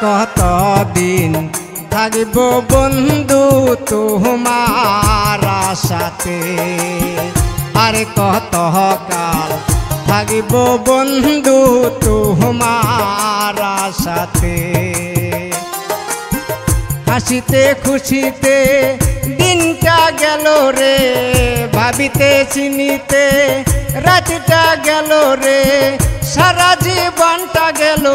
কত দিন থাকিব বন্ধু তোমার সাথে, আর কত কাল থাকিব বন্ধু তোমার সাথে। হাসিতে খুশিতে দিনটা গেল রে, ভাবিতে চিনিতে রাতটা গেল রে, সারা জীবনটা গেল,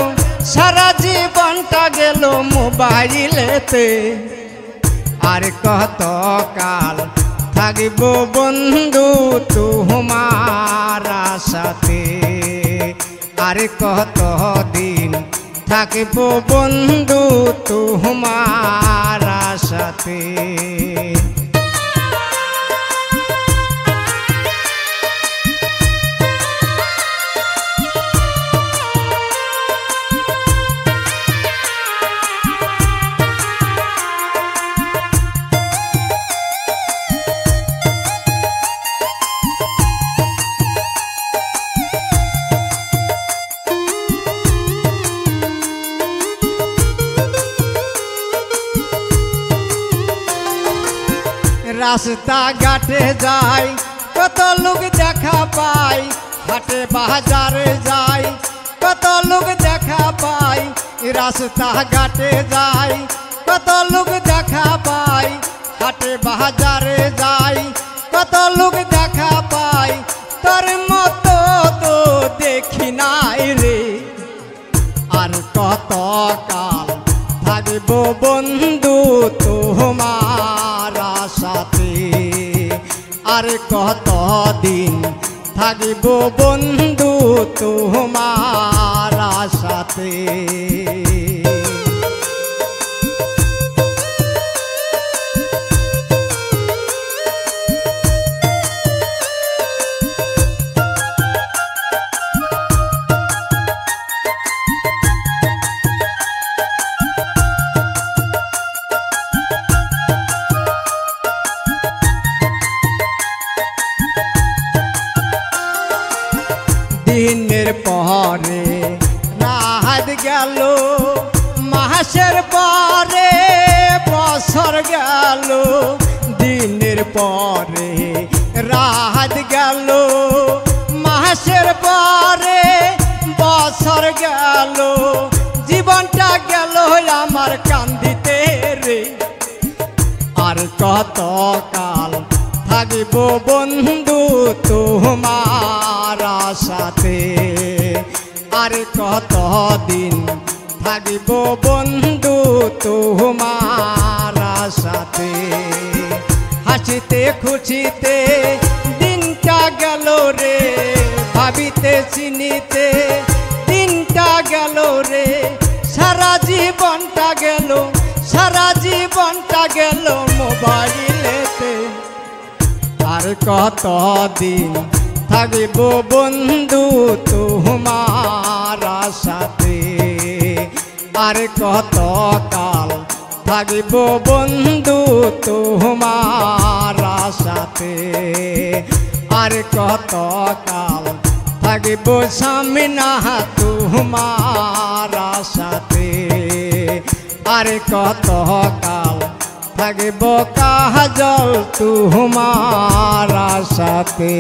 সারা জীবনটা গেল মোবাইলেতে। আর কত কাল থাকিব বন্ধু তোমার সাথে, আর কত দিন থাকিব বন্ধু তোমার সাথে। রাস্তা ঘাটে যাই কত লোক দেখা পাই, হাটে বাজারে যাই কত লোক দেখা পাই, রাস্তা ঘাটে যাই কত লোক দেখা পাই, হাটে বাজারে যাই কত লোক দেখা পাই, তোর মতো তো দেখি নাই রে। আর কত কাল থাকিব বন্ধু তোমার সাথে, আর কত দিন থাকিব বন্ধু তোমার সাথে। দিনের পরে রাত গেল, মাসের পরে বছর গেল, দিনের পরে রাত গেল, মাসের পরে বছর গেল, জীবনটা গেল আমার কান্দিতে রে। আর কত কাল থাকিব বন্ধু তোমার সাথে, আর কত দিন থাকিব বন্ধু তোমার সাথে। হাসিতে খুশিতে দিনটা গেল রে, ভাবিতে চিনিতে দিনটা গেল রে, সারা জীবনটা গেল, সারা জীবনটা গেল মোবাইলেতে। আর কত দিন থাকিব বন্ধু তোমার সাথে, আর কত কাল থাকিব বন্ধু তোমার সাথে, আর কত কাল থাকিব সামনা তোমার সাথে, আর কত কাল থাকিব কাজল তোমার সাথে।